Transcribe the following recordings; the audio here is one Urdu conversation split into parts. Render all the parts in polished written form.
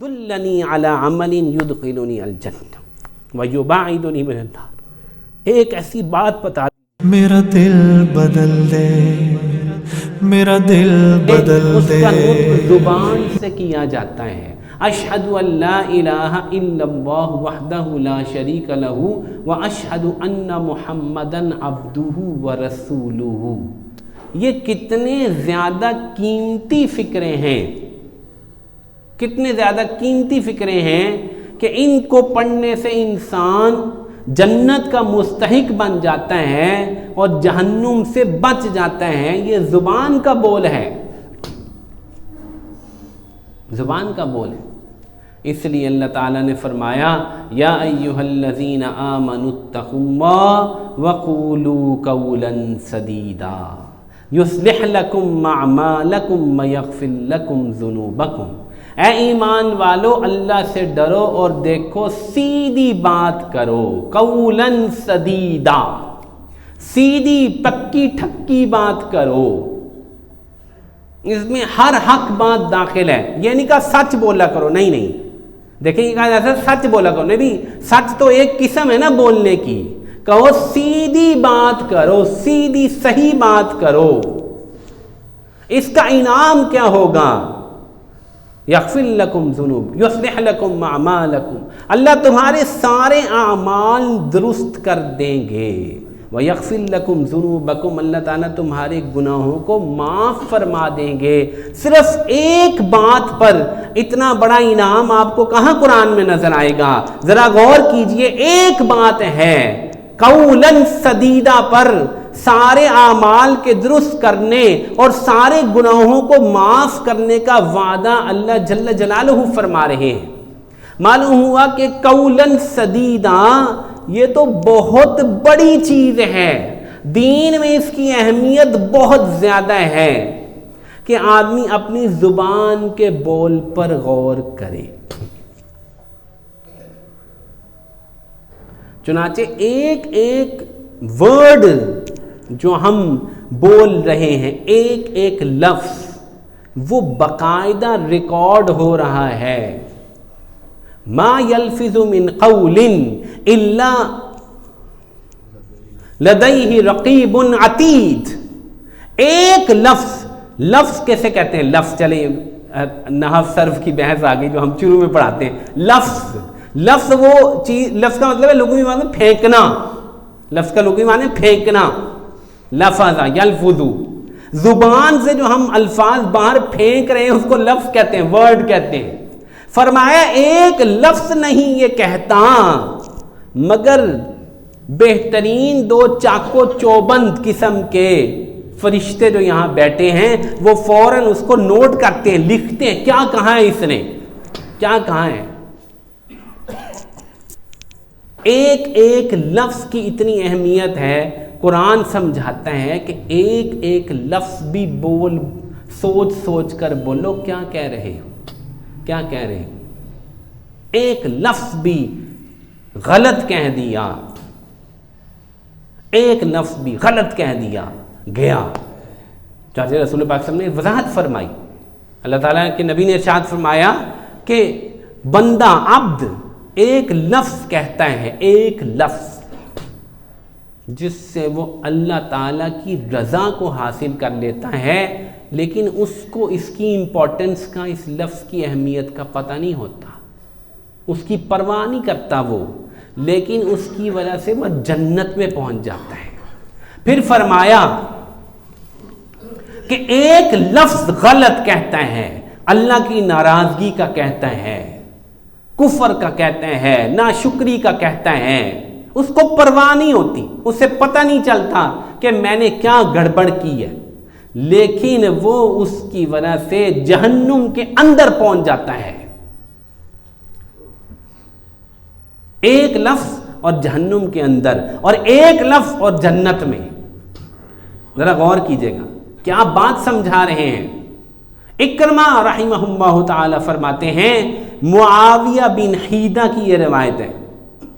دلنی علی عمل یدخلنی الجنہ ویباعدنی من النار، ایک ایسی بات بتا میرا دل بدل دے، میرا دل بدل اس دے۔ کا نطق زبان سے کیا جاتا ہے، اشہد ان لا الہ الا اللہ وحدہ لا شریک لہ واشہد ان محمدا عبدہ ورسولہ۔ یہ کتنے زیادہ قیمتی فکرے ہیں، کتنے زیادہ قیمتی فکرے ہیں کہ ان کو پڑھنے سے انسان جنت کا مستحق بن جاتا ہے اور جہنم سے بچ جاتا ہے۔ یہ زبان کا بول ہے، زبان کا بول ہے۔ اس لیے اللہ تعالیٰ نے فرمایا یا ایہا الذین آمنوا اتقوا اللہ وقولوا قولا سدیدا یصلح لکم اعمالکم ویغفر لکم ذنوبکم۔ اے ایمان والو، اللہ سے ڈرو اور دیکھو سیدھی بات کرو، قولا سدیدا، سیدھی پکی ٹھکی بات کرو۔ اس میں ہر حق بات داخل ہے، یہ نہیں کہا سچ بولا کرو، نہیں نہیں، دیکھیں یہ کہا جاتا ہے سچ بولا کرو، نہیں بھی سچ تو ایک قسم ہے نا بولنے کی، کہو سیدھی بات کرو، سیدھی صحیح بات کرو۔ اس کا انعام کیا ہوگا؟ یغفر لکم ذنوب یصلح لکم اعمالکم، اللہ تمہارے سارے اعمال درست کر دیں گے۔ ویغفر لکم ذنوبکم، اللہ تعالیٰ تمہارے گناہوں کو معاف فرما دیں گے۔ صرف ایک بات پر اتنا بڑا انعام آپ کو کہاں قرآن میں نظر آئے گا؟ ذرا غور کیجئے، ایک بات ہے قولا سدیدہ پر سارے اعمال کے درست کرنے اور سارے گناہوں کو معاف کرنے کا وعدہ اللہ جل جلالہ فرما رہے ہیں۔ معلوم ہوا کہ قولا سدیدہ یہ تو بہت بڑی چیز ہے، دین میں اس کی اہمیت بہت زیادہ ہے کہ آدمی اپنی زبان کے بول پر غور کرے۔ چنانچہ ایک ایک ورڈ جو ہم بول رہے ہیں، ایک ایک لفظ وہ باقاعدہ ریکارڈ ہو رہا ہے۔ ما یلفظ من قول الا لدیہ رقیب عتید۔ ایک لفظ کیسے کہتے ہیں؟ لفظ، چلیں نحو صرف کی بحث آ گئی جو ہم شروع میں پڑھاتے ہیں۔ لفظ وہ چیز، لفظ کا مطلب ہے لغوی معنی پھینکنا، لفظ کا لغوی معنی پھینکنا، لفظ یلفظ، زبان سے جو ہم الفاظ باہر پھینک رہے ہیں اس کو لفظ کہتے ہیں، ورڈ کہتے ہیں۔ فرمایا ایک لفظ نہیں یہ کہتا مگر بہترین دو چاقو چوبند قسم کے فرشتے جو یہاں بیٹھے ہیں وہ فوراً اس کو نوٹ کرتے ہیں، لکھتے ہیں کیا کہا ہے اس نے، کیا کہا ہے۔ ایک ایک لفظ کی اتنی اہمیت ہے، قرآن سمجھاتا ہے کہ ایک ایک لفظ بھی بول، سوچ سوچ کر بولو کیا کہہ رہے ہو، کیا کہہ رہے ہو۔ ایک لفظ بھی غلط کہہ دیا، ایک لفظ بھی غلط کہہ دیا گیا۔ چاچے رسول پاک صلی اللہ علیہ وسلم نے وضاحت فرمائی، اللہ تعالیٰ کے نبی نے ارشاد فرمایا کہ بندہ عبد ایک لفظ کہتا ہے، ایک لفظ جس سے وہ اللہ تعالیٰ کی رضا کو حاصل کر لیتا ہے، لیکن اس کو اس کی امپورٹنس کا، اس لفظ کی اہمیت کا پتہ نہیں ہوتا، اس کی پرواہ نہیں کرتا وہ، لیکن اس کی وجہ سے وہ جنت میں پہنچ جاتا ہے۔ پھر فرمایا کہ ایک لفظ غلط کہتا ہے، اللہ کی ناراضگی کا کہتا ہے، کفر کا کہتا ہے، ناشکری کا کہتا ہے، اس کو پرواہ نہیں ہوتی، اسے پتہ نہیں چلتا کہ میں نے کیا گڑبڑ کی ہے، لیکن وہ اس کی وجہ سے جہنم کے اندر پہنچ جاتا ہے۔ ایک لفظ اور جہنم کے اندر، اور ایک لفظ اور جنت میں۔ ذرا غور کیجئے گا کیا بات سمجھا رہے ہیں۔ اکرمہ رحمہ اللہ تعالی فرماتے ہیں، معاویہ بن حیدہ کی یہ روایت ہے،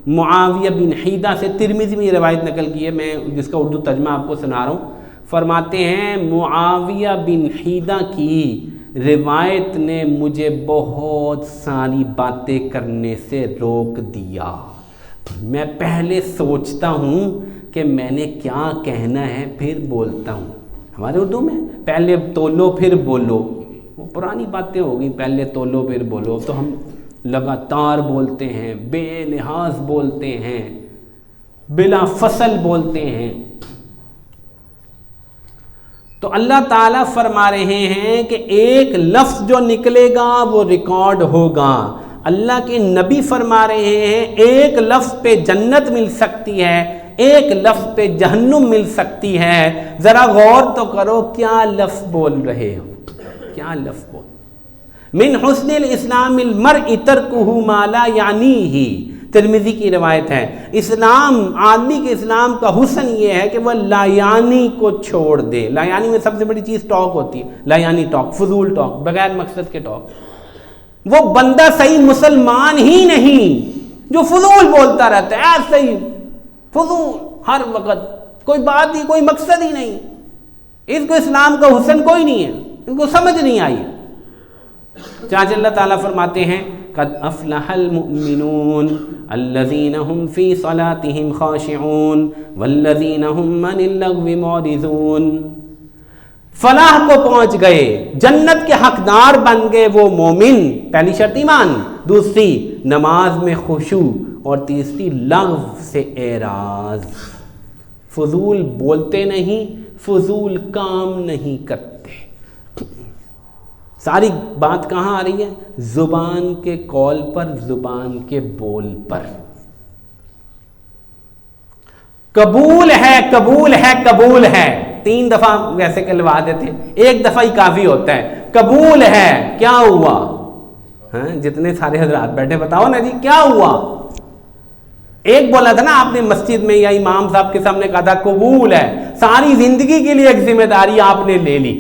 معاویہ بن حیدہ سے ترمذی میں یہ روایت نقل کی ہے، میں جس کا اردو ترجمہ آپ کو سنا رہا ہوں۔ فرماتے ہیں معاویہ بن حیدہ کی روایت نے مجھے بہت ساری باتیں کرنے سے روک دیا. میں پہلے سوچتا ہوں کہ میں نے کیا کہنا ہے پھر بولتا ہوں. ہمارے اردو میں پہلے تولو پھر بولو، وہ پرانی باتیں ہو گئی. پہلے تولو پھر بولو تو ہم لگاتار بولتے ہیں، بے لحاظ بولتے ہیں، بلا فصل بولتے ہیں. تو اللہ تعالیٰ فرما رہے ہیں کہ ایک لفظ جو نکلے گا وہ ریکارڈ ہوگا. اللہ کے نبی فرما رہے ہیں ایک لفظ پہ جنت مل سکتی ہے، ایک لفظ پہ جہنم مل سکتی ہے. ذرا غور تو کرو کیا لفظ بول رہے ہو، کیا لفظ بول. من حسن الاسلام المرء ترکہ ما لا یعنیہ، ترمذی کی روایت ہے. اسلام، آدمی کے اسلام کا حسن یہ ہے کہ وہ لا یعنی کو چھوڑ دے. لا یعنی میں سب سے بڑی چیز ٹاک ہوتی ہے، لا یعنی ٹاک، فضول ٹاک، بغیر مقصد کے ٹاک. وہ بندہ صحیح مسلمان ہی نہیں جو فضول بولتا رہتا ہے، ایسے ہی فضول ہر وقت، کوئی بات ہی، کوئی مقصد ہی نہیں. اس کو اسلام کا حسن کوئی نہیں ہے، ان کو سمجھ نہیں آئی. چانچہ اللہ تعالیٰ فرماتے ہیں قد افلح المؤمنون الذین هم فی صلاتهم خاشعون والذین هم عن اللغو معرضون. فلاح کو پہنچ گئے، جنت کے حقدار بن گئے وہ مومن. پہلی شرط ایمان، دوسری نماز میں خشوع، اور تیسری لغو سے اعراض. فضول بولتے نہیں، فضول کام نہیں کرتے. ساری بات کہاں آ رہی ہے؟ زبان کے قول پر، زبان کے بول پر. قبول ہے، قبول ہے، قبول ہے. 3 دفعہ ویسے کہلوا دیتے ہیں، 1 دفعہ ہی کافی ہوتا ہے. قبول ہے، کیا ہوا؟ ہاں جتنے سارے حضرات بیٹھے بتاؤ نا جی کیا ہوا. ایک بولا تھا نا آپ نے مسجد میں یا امام صاحب کے سامنے کہا تھا قبول ہے. ساری زندگی کے لیے ایک ذمہ داری آپ نے لے لی.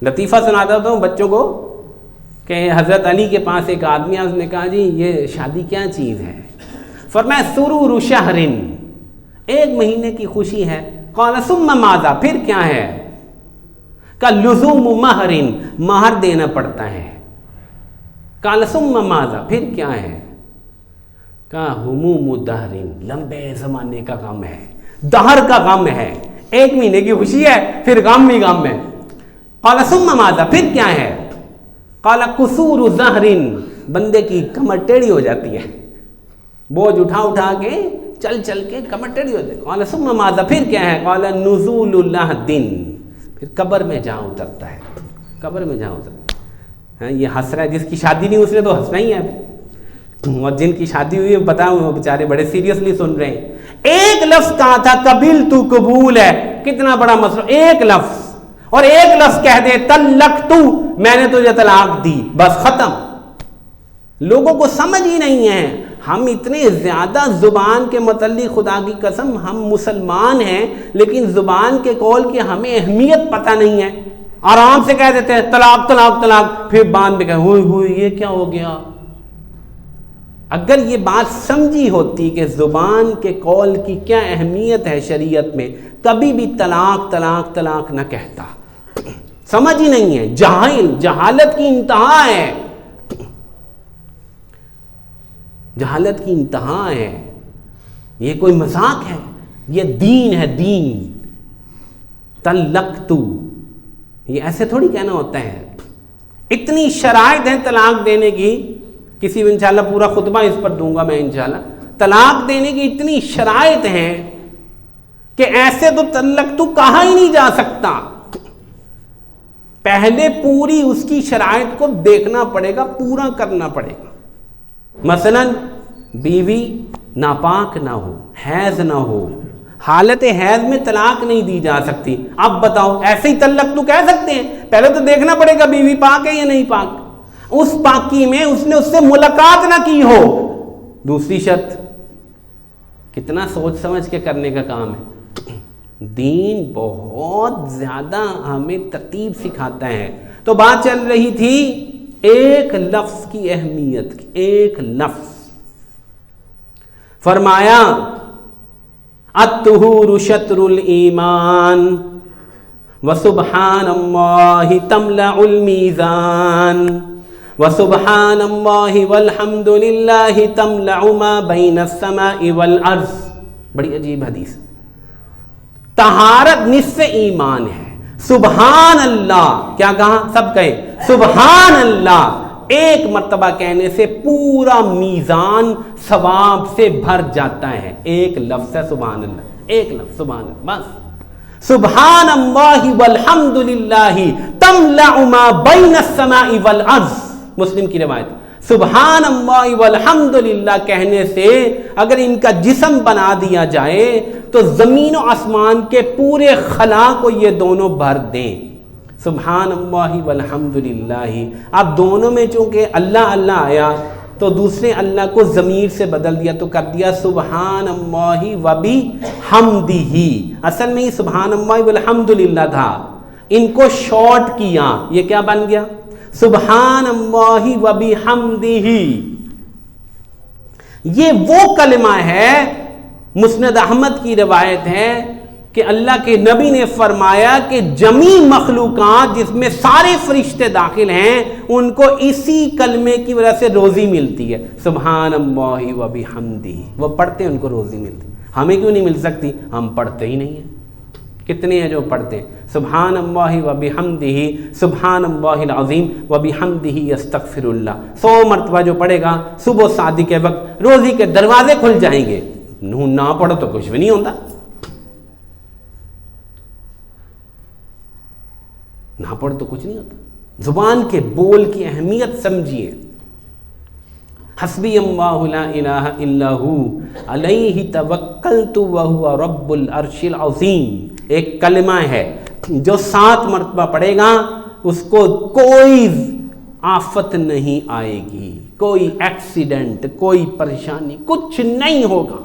لطیفہ سناتا ہوں بچوں کو کہ حضرت علی کے پاس ایک آدمی آیا، اس نے کہا جی یہ شادی کیا چیز ہے؟ فرمایا سرور شہر، 1 مہینے کی خوشی ہے. قال ثم ماذا، پھر کیا ہے؟ کہ لزوم مہر، مہر دینا پڑتا ہے. قال ثم ماذا، پھر کیا ہے؟ کہ ہموم دہر، لمبے زمانے کا غم ہے، دہر کا غم ہے. 1 مہینے کی خوشی ہے، پھر غم ہی غم ہے. قال ثم ماذا، پھر کیا ہے؟ قال قصور ظہر، بندے کی کمر ٹیڑھی ہو جاتی ہے، بوجھ اٹھا اٹھا کے چل چل کے کمر ٹیڑھی ہو جاتی ہے. قال ثم ماذا، پھر کیا ہے؟ قال نزول لحد، پھر قبر میں جہاں اترتا ہے، قبر میں جہاں اترتا ہے. یہ ہنس رہا ہے، جس کی شادی نہیں اس نے تو ہنسنا ہی ہے. اور جن کی شادی ہوئی ہے پتا وہ بیچارے بڑے سیریسلی سن رہے ہیں. ایک لفظ کہا تھا قبل تو قبول ہے، کتنا بڑا مسئلہ. ایک لفظ، اور ایک لفظ کہہ دے طلقت، میں نے تجھے طلاق دی، بس ختم. لوگوں کو سمجھ ہی نہیں ہے. ہم اتنے زیادہ زبان کے متعلق، خدا کی قسم ہم مسلمان ہیں لیکن زبان کے قول کی ہمیں اہمیت پتہ نہیں ہے. آرام سے کہہ دیتے ہیں طلاق طلاق طلاق، پھر بعد میں کہیں ہوئی ہوئی یہ کیا ہو گیا. اگر یہ بات سمجھی ہوتی کہ زبان کے قول کی کیا اہمیت ہے شریعت میں، کبھی بھی طلاق طلاق طلاق نہ کہتا. سمجھ ہی نہیں ہے، جاہل، جہالت کی انتہا ہے، جہالت کی انتہا ہے. یہ کوئی مذاق ہے؟ یہ دین ہے، دین. طلقت، یہ ایسے تھوڑی کہنا ہوتا ہے. اتنی شرائط ہیں طلاق دینے کی، کسی بھی انشاءاللہ پورا خطبہ اس پر دوں گا میں انشاءاللہ. طلاق دینے کی اتنی شرائط ہیں کہ ایسے تو طلقت کہا ہی نہیں جا سکتا. پہلے پوری اس کی شرائط کو دیکھنا پڑے گا، پورا کرنا پڑے گا. مثلا بیوی ناپاک نہ ہو، حیض نہ ہو، حالت حیض میں طلاق نہیں دی جا سکتی. اب بتاؤ ایسے ہی طلق تو کہہ سکتے ہیں؟ پہلے تو دیکھنا پڑے گا بیوی پاک ہے یا نہیں پاک. اس پاکی میں اس نے اس سے ملاقات نہ کی ہو، دوسری شرط. کتنا سوچ سمجھ کے کرنے کا کام ہے. دین بہت زیادہ ہمیں ترتیب سکھاتا ہے. تو بات چل رہی تھی ایک لفظ کی اہمیت کی. ایک لفظ فرمایا الطہور شطر الایمان وسبحان اللہ تملأ المیزان وسبحان اللہ والحمد للہ تملأ ما بین السماء والارض. بڑی عجیب حدیث. طہارت نصف ایمان ہے. سبحان اللہ کیا کہا؟ سب کہے سبحان اللہ. ایک مرتبہ کہنے سے پورا میزان ثواب سے بھر جاتا ہے. ایک لفظ ہے سبحان اللہ, ایک لفظ سبحان اللہ بس. سبحان اللہ والحمد للہ تملأ ما بین السماء والارض. مسلم کی روایت. سبحان اللہ والحمد للہ کہنے سے اگر ان کا جسم بنا دیا جائے تو زمین و آسمان کے پورے خلا کو یہ دونوں بھر دیں. سبحان اللہ والحمد للہ. اب دونوں میں چونکہ اللہ اللہ آیا تو دوسرے اللہ کو ضمیر سے بدل دیا تو کر دیا سبحان اللہ وبحمدہ. اصل میں یہ سبحان اللہ والحمد للہ تھا, ان کو شارٹ کیا, یہ کیا بن گیا؟ سبحان اللہ وبحمدہ. یہ وہ کلمہ ہے, مسند احمد کی روایت ہے کہ اللہ کے نبی نے فرمایا کہ جمیع مخلوقات جس میں سارے فرشتے داخل ہیں ان کو اسی کلمے کی وجہ سے روزی ملتی ہے. سبحان اللہ وبحمدہ. وہ پڑھتے ہیں ان کو روزی ملتی. ہمیں کیوں نہیں مل سکتی؟ ہم پڑھتے ہی نہیں ہیں. کتنے ہیں جو پڑھتے ہیں سبحان اللہ وبحمدہ سبحان اللہ العظیم وبحمدہ استغفر اللہ. 100 مرتبہ جو پڑھے گا صبح صادق کے وقت روزی کے دروازے کھل جائیں گے. نہ پڑھو تو کچھ بھی نہیں ہوتا. نہ پڑھ تو کچھ نہیں ہوتا. زبان کے بول کی اہمیت سمجھیے. حسبی اللہ لا الہ الا ہو علیہ توکلت وہو رب العرش العظیم. ایک کلمہ ہے جو 7 مرتبہ پڑھے گا اس کو کوئی آفت نہیں آئے گی, کوئی ایکسیڈنٹ, کوئی پریشانی, کچھ نہیں ہوگا.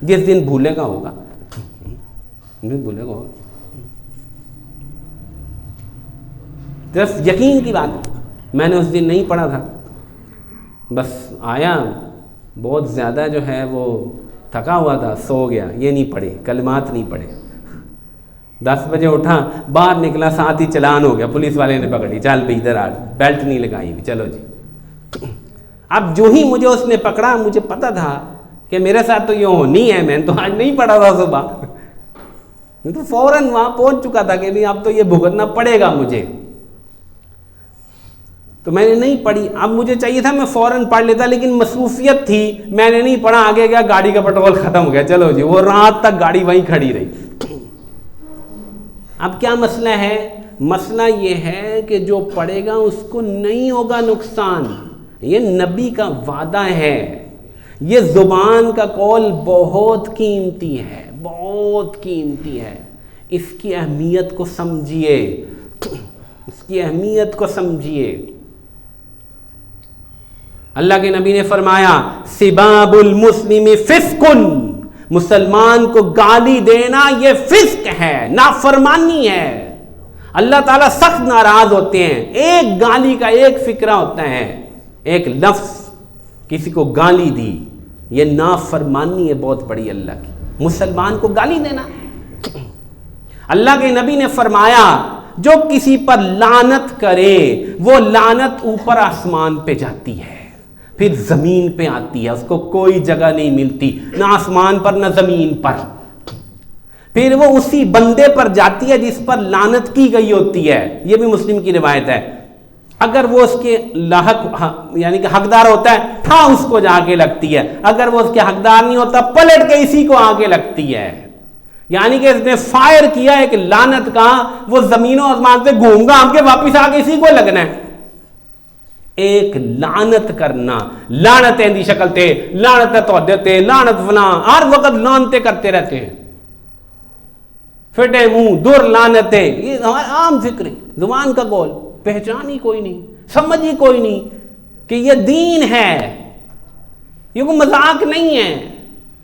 جس دن بھولے گا ہوگا, بھولے گا ہوگا. صرف یقین کی بات. میں نے اس دن نہیں پڑھا تھا, بس آیا بہت زیادہ جو ہے وہ تھکا ہوا تھا, سو گیا. یہ نہیں پڑھے, کلمات نہیں پڑھے. 10 بجے اٹھا, باہر نکلا, ساتھ ہی چلان ہو گیا. پولیس والے نے پکڑی, چل بھی ادھر آ, بیلٹ نہیں لگائی, چلو جی. اب جو ہی مجھے اس نے پکڑا, مجھے پتا تھا کہ میرے ساتھ تو یہ ہونی ہے. میں نے تو آج نہیں پڑھا تھا صبح, میں تو فوراً وہاں پہنچ چکا تھا کہ نہیں اب تو یہ بھگتنا پڑے گا مجھے. تو میں نے نہیں پڑھی. اب مجھے چاہیے تھا میں فوراً پڑھ لیتا, لیکن مصروفیت تھی, میں نے نہیں پڑھا. آگے گیا, گاڑی کا پیٹرول ختم ہو گیا. چلو جی, وہ رات تک گاڑی وہیں کھڑی رہی. اب کیا مسئلہ ہے؟ مسئلہ یہ ہے کہ جو پڑھے گا اس کو نہیں ہوگا نقصان. یہ نبی کا وعدہ ہے. یہ زبان کا قول بہت قیمتی ہے, بہت قیمتی ہے. اس کی اہمیت کو سمجھیے, اس کی اہمیت کو سمجھیے. اللہ کے نبی نے فرمایا سباب المسلم فسق. مسلمان کو گالی دینا یہ فسق ہے, نافرمانی ہے. اللہ تعالیٰ سخت ناراض ہوتے ہیں. ایک گالی کا ایک فکرہ ہوتا ہے, ایک لفظ کسی کو گالی دی, یہ نافرمانی ہے بہت بڑی اللہ کی. مسلمان کو گالی دینا. اللہ کے نبی نے فرمایا جو کسی پر لعنت کرے وہ لعنت اوپر آسمان پہ جاتی ہے, پھر زمین پہ آتی ہے, اس کو کوئی جگہ نہیں ملتی, نہ آسمان پر نہ زمین پر. پھر وہ اسی بندے پر جاتی ہے جس پر لعنت کی گئی ہوتی ہے. یہ بھی مسلم کی روایت ہے. اگر وہ اس کے لاحق یعنی کہ حقدار ہوتا ہے, تھا اس کو جا کے لگتی ہے. اگر وہ اس کے حقدار نہیں ہوتا, پلٹ کے اسی کو آ کے لگتی ہے. یعنی کہ اس نے فائر کیا ایک لعنت کا, وہ زمین و آسمان سے گھوم گا, ہم کے واپس آ کے اسی کو لگنا ہے. ایک لعنت کرنا, لعنتیں دی شکل تے, لعنت تو دیتے, لعنت فلاں, ہر وقت لعنتیں کرتے رہتے ہیں. پھٹے منہ, دور لعنتیں, یہ عام ذکر ہے. زبان کا قول, پہچان ہی کوئی نہیں, سمجھ ہی کوئی نہیں کہ یہ دین ہے, یہ کوئی مذاق نہیں ہے.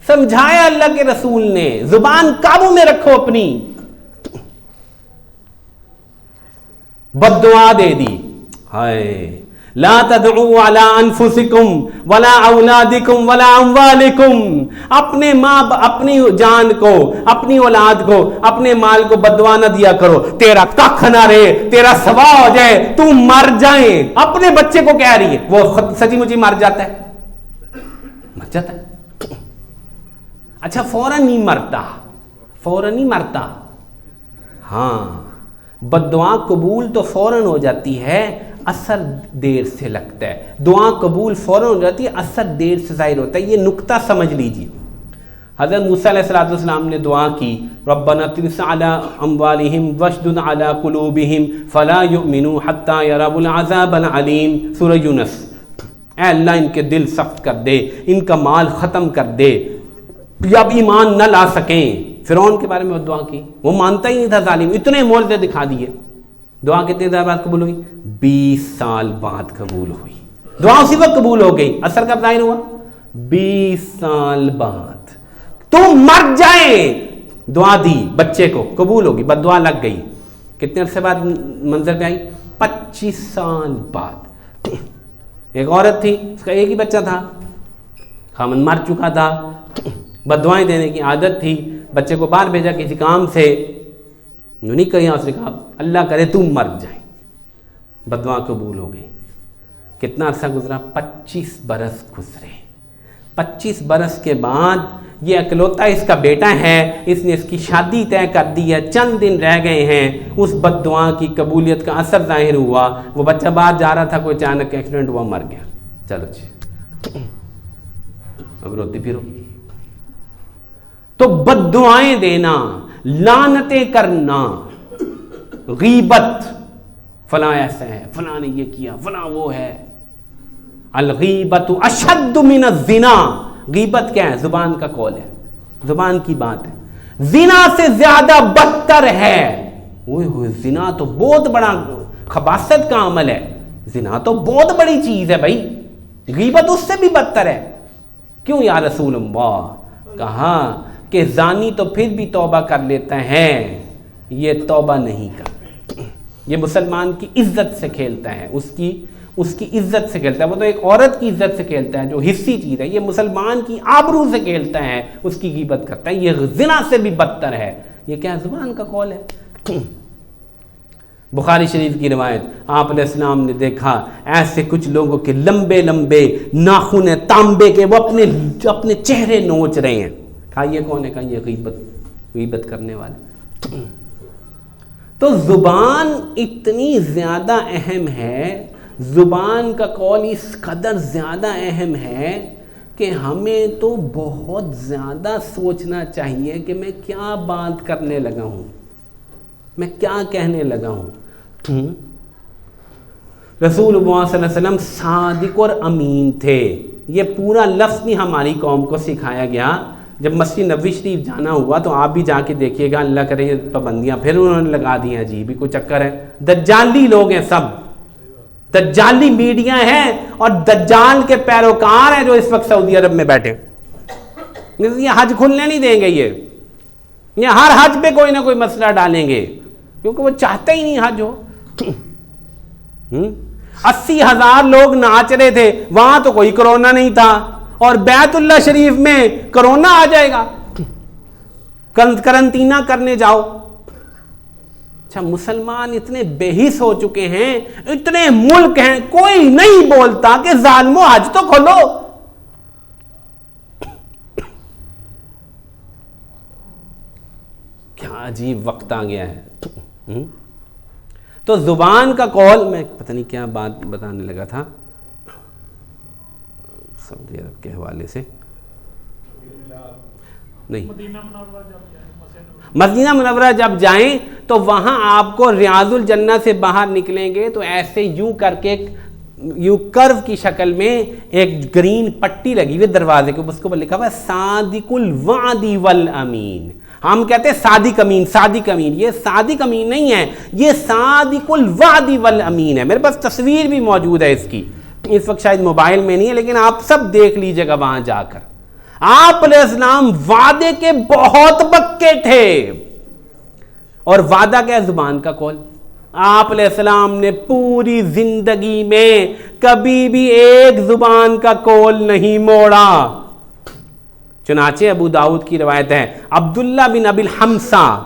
سمجھایا اللہ کے رسول نے, زبان قابو میں رکھو اپنی. بد دعا دے دی, ہائے لا تدعوا علی انفسکم ولا اولادکم ولا اموالکم، اپنی جان کو، اپنی اولاد کو، اپنے مال کو بددعا نہ دیا کرو، تیرا ککھ نہ رہے، تیرا سوا ہو جائے، تو مر جائیں۔ اپنے بچے کو کہہ رہی ہے، وہ سچی مچی مر جاتا ہے، مر جاتا ہے۔ اچھا فوراً نہیں مرتا، فوراً نہیں مرتا، ہاں بددعا قبول تو فوراً ہو جاتی ہے، اثر دیر سے لگتا ہے۔ دعا قبول فوراً ہو جاتی ہے، اثر دیر سے ظاہر ہوتا ہے، یہ نکتہ سمجھ لیجیے۔ حضرت موسیٰ علیہ السلام نے دعا کی، ربنا طمس علی اموالہم واشدد علی قلوبہم فلا یؤمنوا حتی یروا العذاب العلیم، سورہ یونس۔ اے اللہ ان کے دل سخت کر دے، ان کا مال ختم کر دے، یہ اب ایمان نہ لا سکیں۔ فرعون کے بارے میں وہ دعا کی، وہ مانتا ہی نہیں تھا ظالم، اتنے معجزے دکھا دیے۔ دعا کتنے دیر بعد قبول ہوئی؟ 20 سال بعد قبول ہوئی۔ دعا اسی وقت قبول ہو گئی، اثر کب ظاہر ہوا؟ 20 سال بعد۔ تم مر جائیں، دعا دی بچے کو، قبول ہوگی، بد دعا لگ گئی۔ کتنے عرصے بعد منظر پہ آئی؟ 25 سال بعد۔ ایک عورت تھی، اس کا ایک ہی بچہ تھا، خامن مر چکا تھا، بد دعائیں دینے کی عادت تھی، بچے کو باہر بھیجا کسی کام سے، جو نہیں کہا، اس نے کہا اللہ کرے تم مر جائیں، بد دعا قبول ہو گئی۔ کتنا عرصہ گزرا؟ 25 برس گزرے۔ 25 برس کے بعد یہ اکلوتا اس کا بیٹا ہے، اس نے اس کی شادی طے کر دی ہے، چند دن رہ گئے ہیں، اس بد دعا کی قبولیت کا اثر ظاہر ہوا، وہ بچہ باہر جا رہا تھا، کوئی اچانک ایکسیڈنٹ ہوا، مر گیا۔ چلو جی اب روتی پھرو۔ تو بد دعائیں دینا، لعنتیں کرنا، غیبت، فلاں ایسا ہے، فلاں نے یہ کیا، فلاں وہ ہے۔ الغیبت اشد من الزنا، غیبت کیا ہے؟ زبان کا قول ہے، زبان کی بات ہے، زنا سے زیادہ بدتر ہے۔ زنا تو بہت بڑا خباثت کا عمل ہے، زنا تو بہت بڑی چیز ہے بھائی، غیبت اس سے بھی بدتر ہے۔ کیوں یا رسول اللہ؟ کہا کہ زانی تو پھر بھی توبہ کر لیتا ہے، یہ توبہ نہیں کرتا، یہ مسلمان کی عزت سے کھیلتا ہے، اس کی عزت سے کھیلتا ہے، وہ تو ایک عورت کی عزت سے کھیلتا ہے جو حصی چیز ہے، یہ مسلمان کی آبرو سے کھیلتا ہے، اس کی غیبت کرتا ہے، یہ زنا سے بھی بدتر ہے۔ یہ کیا زبان کا قول ہے؟ بخاری شریف کی روایت، آپ علیہ السلام نے دیکھا ایسے کچھ لوگوں کے لمبے لمبے ناخن تانبے کے، وہ اپنے چہرے نوچ رہے ہیں۔ کہا یہ کون ہے؟ کہا یہ غیبت کرنے والے۔ تو زبان اتنی زیادہ اہم ہے، زبان کا قول اس قدر زیادہ اہم ہے کہ ہمیں تو بہت زیادہ سوچنا چاہیے کہ میں کیا بات کرنے لگا ہوں، میں کیا کہنے لگا ہوں۔ رسول اللہ صلی اللہ علیہ وسلم صادق اور امین تھے، یہ پورا لفظ نہیں ہماری قوم کو سکھایا گیا۔ جب مسجد نبوی شریف جانا ہوا تو آپ بھی جا کے دیکھیے گا، اللہ کرے یہ پابندیاں پھر انہوں نے لگا دی ہیں، جی بھی کوئی چکر ہے، دجالی لوگ ہیں سب، دجالی میڈیا ہے اور دجال کے پیروکار ہیں جو اس وقت سعودی عرب میں بیٹھے۔ یہ حج کھلنے نہیں دیں گے، یہ ہر حج پہ کوئی نہ کوئی مسئلہ ڈالیں گے، کیونکہ وہ چاہتے ہی نہیں حج ہو۔ 80,000 لوگ ناچ رہے تھے، وہاں تو کوئی کرونا نہیں تھا، اور بیت اللہ شریف میں کرونا آ جائے گا، کرنٹینہ کرنے جاؤ۔ اچھا مسلمان اتنے بے حس ہو چکے ہیں، اتنے ملک ہیں، کوئی نہیں بولتا کہ ظالمو حج تو کھولو۔ کیا عجیب وقت آ گیا ہے۔ تو زبان کا قول، میں پتہ نہیں کیا بات بتانے لگا تھا سعودی عرب کے حوالے سے، نہیں، مدینہ منورہ جب جائیں تو وہاں آپ کو ریاض الجنہ سے باہر نکلیں گے تو ایسے یوں کر کے یوں کرو کی شکل میں ایک گرین پٹی لگی ہوئی دروازے کے، اس کو لکھا ہوا ہے صادق الوعد والامین۔ ہم کہتے ہیں صادق امین، صادق امین، یہ صادق امین نہیں ہے، یہ صادق الوعد والامین ہے۔ میرے پاس تصویر بھی موجود ہے اس کی، اس وقت شاید موبائل میں نہیں ہے، لیکن آپ سب دیکھ لیجئے گا وہاں جا کر۔ آپ علیہ السلام وعدے کے بہت پکے تھے، اور وعدہ کیا ہے؟ زبان کا قول۔ آپ علیہ السلام نے پوری زندگی میں کبھی بھی ایک زبان کا قول نہیں موڑا. چنانچہ ابو داؤد کی روایت ہے, عبداللہ بن ابی الحمصہ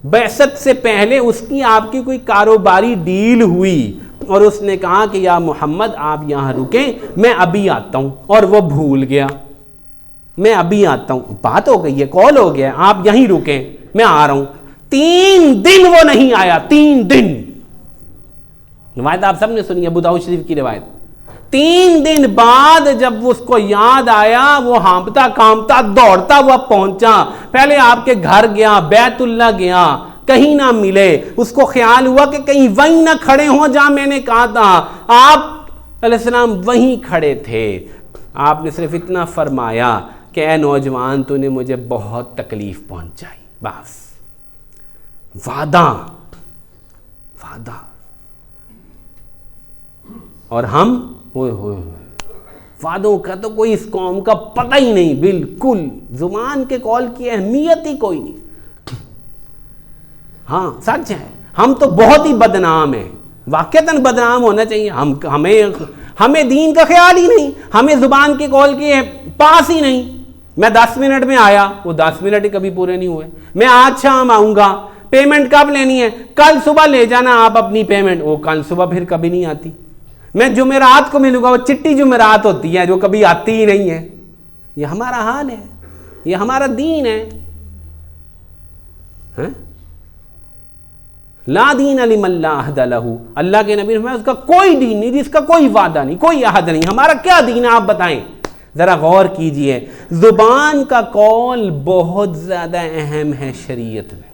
بعثت سے پہلے اس کی آپ کی کوئی کاروباری ڈیل ہوئی اور اس نے کہا کہ یا محمد آپ یہاں رکیں, میں ابھی آتا ہوں, اور وہ بھول گیا, میں ابھی آتا ہوں, بات ہو گئی ہے, کال ہو گیا, آپ یہیں رکیں, میں آ رہا ہوں. 3 دن وہ نہیں آیا, 3 دن. روایت آپ سب نے سنی, ابو داؤد شریف کی روایت. 3 دن بعد جب اس کو یاد آیا, وہ ہانپتا کانپتا دوڑتا ہوا پہنچا, پہلے آپ کے گھر گیا, بیت اللہ گیا, کہیں نہ ملے. اس کو خیال ہوا کہ کہیں وہیں نہ کھڑے ہوں جہاں میں نے کہا تھا. آپ علیہ السلام وہیں کھڑے تھے. آپ نے صرف اتنا فرمایا کہ اے نوجوان تو نے مجھے بہت تکلیف پہنچائی, بس. وعدہ وعدہ. اور ہم وعدوں کا تو کوئی اس قوم کا پتہ ہی نہیں, بالکل زبان کے قول کی اہمیت ہی کوئی نہیں. ہاں سچ ہے, ہم تو بہت ہی بدنام ہیں, واقعتاً بدنام ہونا چاہیے. ہمیں دین کا خیال ہی نہیں, ہمیں زبان کے قول کے پاس ہی نہیں. میں 10 منٹ میں آیا, وہ 10 منٹ ہی کبھی پورے نہیں ہوئے. میں آج شام آؤں گا, پیمنٹ کب لینی ہے, کل صبح لے جانا آپ اپنی پیمنٹ, وہ کل صبح پھر کبھی نہیں آتی. میں جمعرات کو ملوں گا, وہ چٹی جمعرات ہوتی ہے جو کبھی آتی ہی نہیں ہے. یہ ہمارا حال ہے, یہ ہمارا دین ہے. لا دین لمن لا عہد لہ, اللہ کے نبی نے اس کا کوئی دین نہیں, جس کا کوئی وعدہ نہیں, کوئی عہد نہیں. ہمارا کیا دین ہے آپ بتائیں, ذرا غور کیجئے. زبان کا قول بہت زیادہ اہم ہے شریعت میں.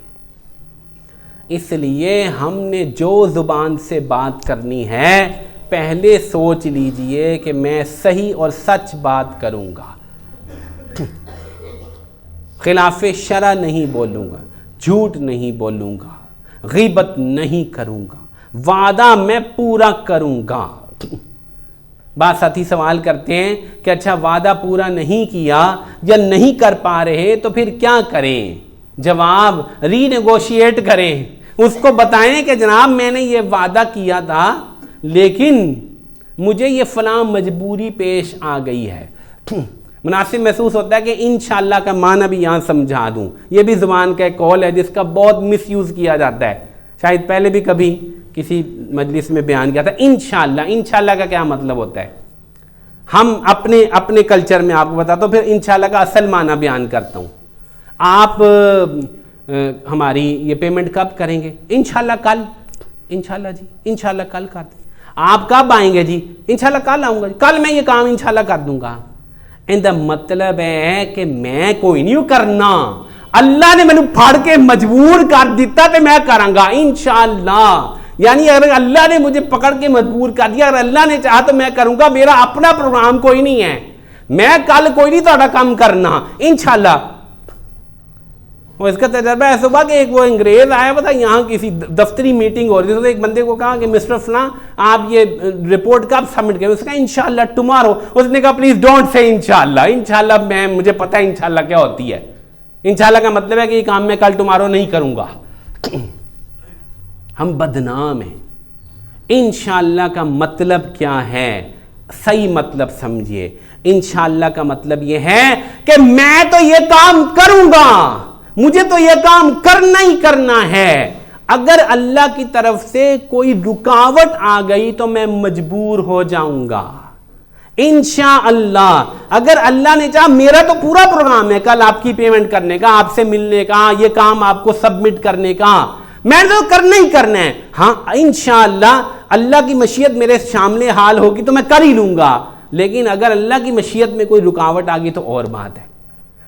اس لیے ہم نے جو زبان سے بات کرنی ہے پہلے سوچ لیجئے کہ میں صحیح اور سچ بات کروں گا, خلاف شرع نہیں بولوں گا, جھوٹ نہیں بولوں گا, غیبت نہیں کروں گا, وعدہ میں پورا کروں گا. بعض ساتھی سوال کرتے ہیں کہ اچھا وعدہ پورا نہیں کیا یا نہیں کر پا رہے تو پھر کیا کریں؟ جواب, ری نیگوشیٹ کریں. اس کو بتائیں کہ جناب میں نے یہ وعدہ کیا تھا لیکن مجھے یہ فلاں مجبوری پیش آ گئی ہے. مناسب محسوس ہوتا ہے کہ انشاءاللہ کا معنی بھی یہاں سمجھا دوں. یہ بھی زبان کا ایک قول ہے جس کا بہت مس یوز کیا جاتا ہے. شاید پہلے بھی کبھی کسی مجلس میں بیان کیا تھا. انشاءاللہ, انشاءاللہ کا کیا مطلب ہوتا ہے؟ ہم اپنے کلچر میں آپ کو بتاتا ہوں, پھر انشاءاللہ کا اصل معنی بیان کرتا ہوں. آپ ہماری یہ پیمنٹ کب کریں گے؟ انشاءاللہ کل. انشاءاللہ جی, انشاءاللہ کل کر دیں. آپ کب آئیں گے جی؟ انشاءاللہ کل آؤں گا, کل میں یہ کام انشاءاللہ کر دوں گا. اندر مطلب ہے کہ میں کوئی نہیں کرنا, اللہ نے مجھے پھاڑ کے مجبور کر دیتا کہ میں کروں گا انشاءاللہ. یعنی اگر اللہ نے مجھے پکڑ کے مجبور کر دیا, اگر اللہ نے چاہا تو میں کروں گا. میرا اپنا پروگرام کوئی نہیں ہے, میں کل کوئی نہیں تھوڑا کام کرنا انشاءاللہ. اور اس کا تجربہ ایسا ہوا کہ ایک وہ انگریز آیا ہوا تھا, یہاں کسی دفتری میٹنگ ہو رہی تھی, تو ایک بندے کو کہا کہ مسٹر فلاں آپ یہ رپورٹ کب سبمٹ کریں؟ اس نے کہا انشاءاللہ ٹمارو. اس نے کہا پلیز ڈونٹ سے انشاءاللہ, انشاءاللہ مجھے پتہ ہے انشاءاللہ کیا ہوتی ہے. انشاءاللہ کا مطلب ہے کہ یہ کام میں کل ٹمارو نہیں کروں گا. ہم بدنام ہیں. انشاءاللہ کا مطلب کیا ہے؟ صحیح مطلب سمجھیے. انشاءاللہ کا مطلب یہ ہے کہ میں تو یہ کام کروں گا, مجھے تو یہ کام کرنا ہی کرنا ہے. اگر اللہ کی طرف سے کوئی رکاوٹ آ گئی تو میں مجبور ہو جاؤں گا انشاءاللہ. اگر اللہ نے چاہا, میرا تو پورا پروگرام ہے کل آپ کی پیمنٹ کرنے کا, آپ سے ملنے کا, یہ کام آپ کو سبمٹ کرنے کا, میں نے تو کرنا ہی کرنا ہے. ہاں انشاءاللہ اللہ کی مشیت میرے سامنے حال ہوگی تو میں کر ہی لوں گا. لیکن اگر اللہ کی مشیت میں کوئی رکاوٹ آ گئی تو اور بات ہے.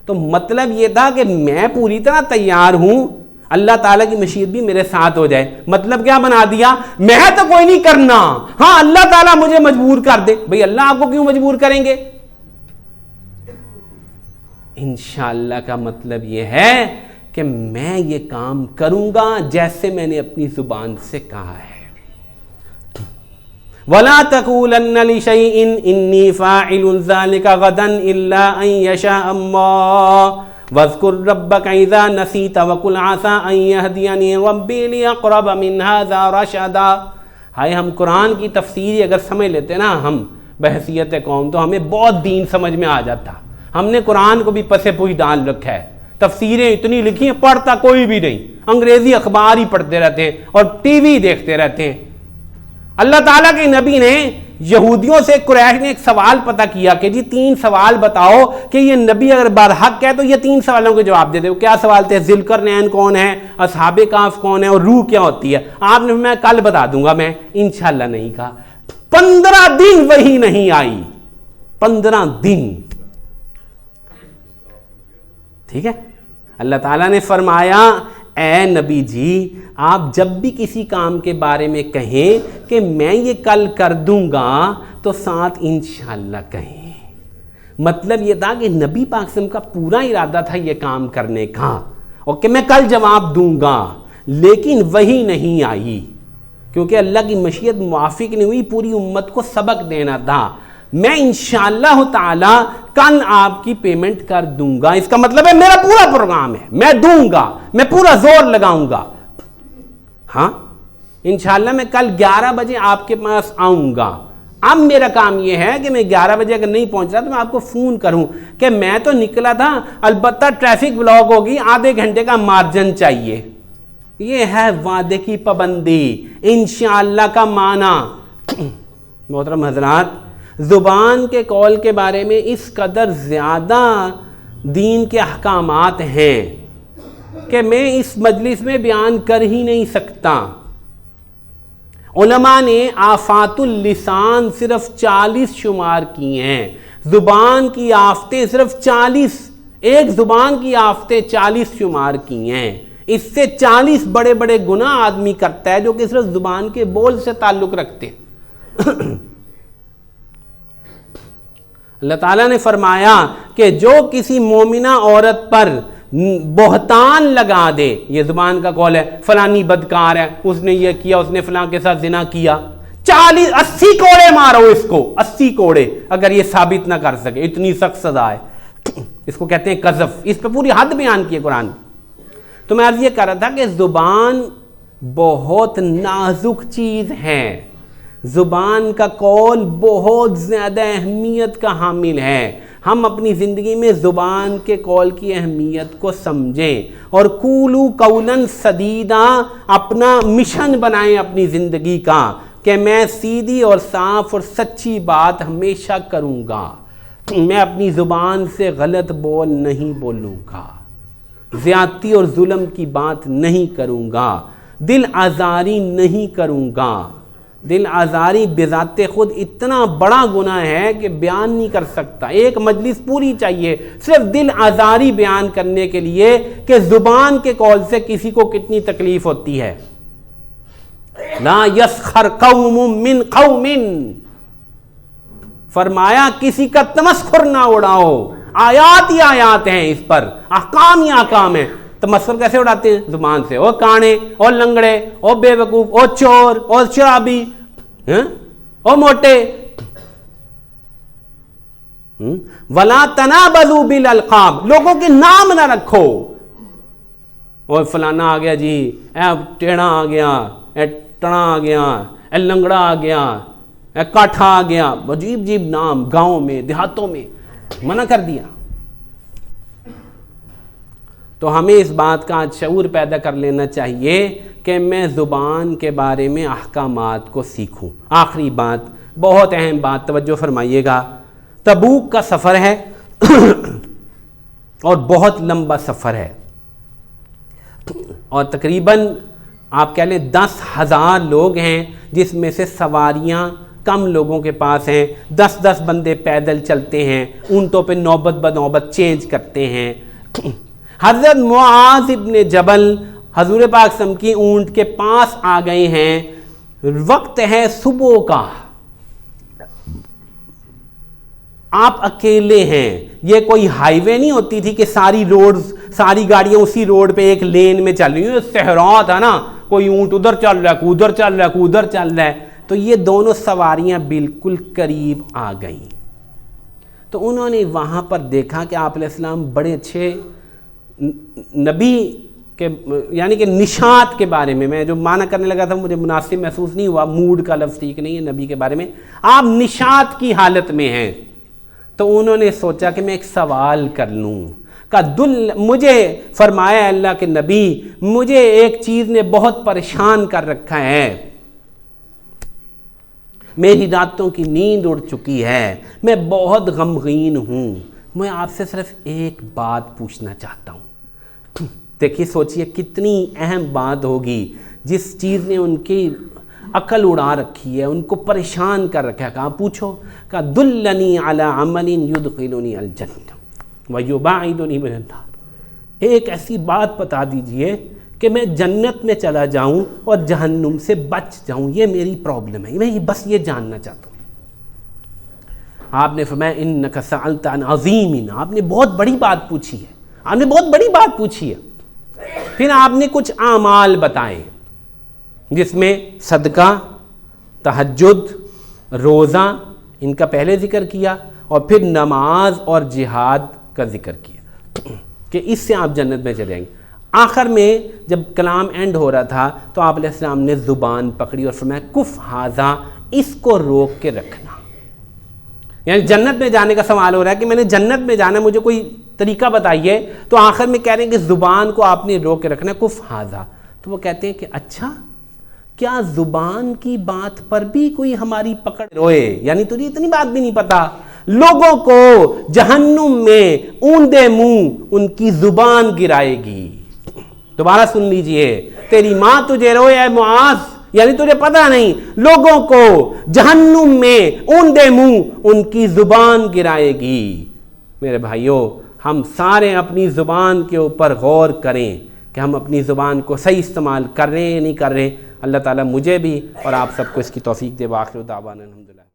تو مطلب یہ تھا کہ میں پوری طرح تیار ہوں, اللہ تعالیٰ کی مشیت بھی میرے ساتھ ہو جائے. مطلب کیا بنا دیا؟ میں تو کوئی نہیں کرنا, ہاں اللہ تعالیٰ مجھے مجبور کر دے. بھئی اللہ آپ کو کیوں مجبور کریں گے؟ انشاءاللہ کا مطلب یہ ہے کہ میں یہ کام کروں گا جیسے میں نے اپنی زبان سے کہا ہے. وَلَا تَقُولَنَّ لِشَيْءٍ إِنِّي فَاعِلٌ ذَلِكَ غَدًا إِلَّا أَن يَشَاءَ اللَّهُ وَاذْكُرْ رَبَّكَ إِذَا نَسِيتَ وَقُلْ عَسَىٰ أَن يَهْدِيَنِي رَبِّي لِأَقْرَبَ مِنْ هَٰذَا رَشَدًا۔ ہائے ہم قرآن کی تفسیر اگر سمجھ لیتے نا ہم بحیثیت قوم تو ہمیں بہت دین سمجھ میں آ جاتا۔ ہم نے قرآن کو بھی پسے پوچھ ڈال رکھا ہے، تفسیریں اتنی لکھی ہیں پڑھتا کوئی بھی نہیں، انگریزی اخبار ہی پڑھتے رہتے ہیں اور ٹی وی دیکھتے رہتے ہیں۔ اللہ تعالیٰ کے نبی نے یہودیوں سے، قریش نے ایک سوال پتہ کیا کہ جی 3 سوال بتاؤ کہ یہ نبی اگر برحق ہے تو یہ 3 سوالوں کے جواب دے دے۔ کیا سوال تھے؟ ذوالقرنین کون ہے، اصحاب کہف کون ہے اور روح کیا ہوتی ہے؟ آپ نے میں کل بتا دوں گا، میں انشاءاللہ نہیں کہا۔ 15 دن وہی نہیں آئی، 15 دن، ٹھیک ہے۔ اللہ تعالیٰ نے فرمایا اے نبی جی آپ جب بھی کسی کام کے بارے میں کہیں کہ میں یہ کل کر دوں گا تو ساتھ انشاءاللہ کہیں۔ مطلب یہ تھا کہ نبی پاک صلی اللہ علیہ وسلم کا پورا ارادہ تھا یہ کام کرنے کا اور کہ میں کل جواب دوں گا، لیکن وہی نہیں آئی کیونکہ اللہ کی مشیت موافق نہیں ہوئی، پوری امت کو سبق دینا تھا۔ میں انشاءاللہ تعالی کل آپ کی پیمنٹ کر دوں گا، اس کا مطلب ہے میرا پورا پروگرام ہے، میں دوں گا، میں پورا زور لگاؤں گا۔ ہاں انشاءاللہ میں کل 11 بجے آپ کے پاس آؤں گا۔ اب میرا کام یہ ہے کہ میں 11 بجے اگر نہیں پہنچ رہا تو میں آپ کو فون کروں کہ میں تو نکلا تھا، البتہ ٹریفک بلاک ہوگی، آدھے گھنٹے کا مارجن چاہیے۔ یہ ہے وعدے کی پابندی، انشاءاللہ کا معنی۔ محترم حضرات، زبان کے قول کے بارے میں اس قدر زیادہ دین کے احکامات ہیں کہ میں اس مجلس میں بیان کر ہی نہیں سکتا۔ علماء نے آفات اللسان صرف 40 شمار کی ہیں، زبان کی آفتیں صرف 40، ایک زبان کی آفتیں 40 شمار کی ہیں۔ اس سے 40 بڑے بڑے گناہ آدمی کرتا ہے جو کہ صرف زبان کے بول سے تعلق رکھتے ہیں۔ اللہ تعالیٰ نے فرمایا کہ جو کسی مومنہ عورت پر بہتان لگا دے، یہ زبان کا قول ہے، فلانی بدکار ہے، اس نے یہ کیا، اس نے فلاں کے ساتھ زنا کیا، 80 کوڑے مارو اس کو، 80 کوڑے، اگر یہ ثابت نہ کر سکے، اتنی سخت سزا ہے۔ اس کو کہتے ہیں قذف، اس پہ پوری حد بیان کی ہے قرآن۔ تو میں عرض یہ کر رہا تھا کہ زبان بہت نازک چیز ہے، زبان کا قول بہت زیادہ اہمیت کا حامل ہے۔ ہم اپنی زندگی میں زبان کے قول کی اہمیت کو سمجھیں اور قولوا قولا سدیدا اپنا مشن بنائیں اپنی زندگی کا کہ میں سیدھی اور صاف اور سچی بات ہمیشہ کروں گا، میں اپنی زبان سے غلط بول نہیں بولوں گا، زیادتی اور ظلم کی بات نہیں کروں گا، دل آزاری نہیں کروں گا۔ دل آزاری بذات خود اتنا بڑا گناہ ہے کہ بیان نہیں کر سکتا، ایک مجلس پوری چاہیے صرف دل آزاری بیان کرنے کے لیے کہ زبان کے قول سے کسی کو کتنی تکلیف ہوتی ہے۔ لا یسخر قوم من قوم، فرمایا کسی کا تمسخر نہ اڑاؤ۔ آیات ہی آیات ہیں اس پر، احکام ہی احکام ہیں۔ تمسخر کیسے اڑاتے ہیں؟ زبان سے، او کانے، او لنگڑے، او بے وقوف، او چور، او شرابی، او موٹے۔ وَلَا تَنَابَذُوا بِالْأَلْقَابِ، لوگوں کے نام نہ رکھو۔ او فلانا آ گیا جی، اے ٹیڑھا آ گیا، اے ٹڑا آ گیا، اے لنگڑا آ گیا، اے کاٹھا آ گیا، عجیب عجیب نام گاؤں میں دیہاتوں میں منع کر دیا۔ تو ہمیں اس بات کا شعور پیدا کر لینا چاہیے کہ میں زبان کے بارے میں احکامات کو سیکھوں۔ آخری بات، بہت اہم بات، توجہ فرمائیے گا۔ تبوک کا سفر ہے اور بہت لمبا سفر ہے، اور تقریباً آپ کہہ لیں 10,000 لوگ ہیں، جس میں سے سواریاں کم لوگوں کے پاس ہیں، 10 بندے پیدل چلتے ہیں، اونٹوں پہ نوبت بنوبت چینج کرتے ہیں۔ حضرت معاذ ابن جبل حضور پاک صلی اللہ علیہ وسلم کی اونٹ کے پاس آ گئے ہیں، وقت ہے صبح کا، آپ اکیلے ہیں۔ یہ کوئی ہائی وے نہیں ہوتی تھی کہ ساری گاڑیاں اسی روڈ پہ ایک لین میں چل رہی ہیں، صحرا تھا نا، کوئی اونٹ ادھر چل رہا ہے، کوئی ادھر چل رہا ہے، کوئی ادھر چل رہا ہے۔ تو یہ دونوں سواریاں بالکل قریب آ گئیں۔ تو انہوں نے وہاں پر دیکھا کہ آپ علیہ السلام بڑے اچھے نبی کہ یعنی کہ نشات کے بارے میں جو معنی کرنے لگا تھا مجھے مناسب محسوس نہیں ہوا، موڈ کا لفظ ٹھیک نہیں ہے نبی کے بارے میں، آپ نشات کی حالت میں ہیں، تو انہوں نے سوچا کہ میں ایک سوال کر لوں، مجھے فرمایا اللہ کے نبی مجھے ایک چیز نے بہت پریشان کر رکھا ہے، میری راتوں کی نیند اڑ چکی ہے، میں بہت غمگین ہوں، میں آپ سے صرف ایک بات پوچھنا چاہتا ہوں۔ دیکھیے سوچئے کتنی اہم بات ہوگی، جس چیز نے ان کی عقل اڑا رکھی ہے، ان کو پریشان کر رکھا ہے، کہا پوچھو، کہا دلنی علی عمل یدخلنی الجنہ ویباعدنی من النار، ایک ایسی بات بتا دیجئے کہ میں جنت میں چلا جاؤں اور جہنم سے بچ جاؤں، یہ میری پرابلم ہے، میں بس یہ جاننا چاہتا ہوں۔ آپ نے فرمایا انک سألت عن عظیم، آپ نے بہت بڑی بات پوچھی ہے، آپ نے بہت بڑی بات پوچھی ہے۔ پھر آپ نے کچھ اعمال بتائے جس میں صدقہ، تہجد، روزہ، ان کا پہلے ذکر کیا، اور پھر نماز اور جہاد کا ذکر کیا کہ اس سے آپ جنت میں چلے جائیں گے۔ آخر میں جب کلام اینڈ ہو رہا تھا تو آپ علیہ السلام نے زبان پکڑی اور فرمایا کف ھذا، اس کو روک کے رکھنا، یعنی جنت میں جانے کا سوال ہو رہا ہے کہ میں نے جنت میں جانا ہے، مجھے کوئی طریقہ بتائیے، تو آخر میں کہہ رہے ہیں کہ زبان کو آپ نے روک کے رکھنا ہے، کف ھذا۔ تو وہ کہتے ہیں کہ اچھا کیا زبان کی بات پر بھی کوئی ہماری پکڑ روئے، یعنی تجھے اتنی بات بھی نہیں پتا، لوگوں کو جہنم میں اوندے منہ ان کی زبان گرائے گی۔ دوبارہ سن لیجئے، تیری ماں تجھے روئے اے معاذ، یعنی تجھے پتہ نہیں، لوگوں کو جہنم میں اوندے منہ ان کی زبان گرائے گی۔ میرے بھائیوں، ہم سارے اپنی زبان کے اوپر غور کریں کہ ہم اپنی زبان کو صحیح استعمال کر رہے ہیں یا نہیں کر رہے۔ اللہ تعالیٰ مجھے بھی اور آپ سب کو اس کی توفیق دے۔ وآخر دعوانا الحمدللہ۔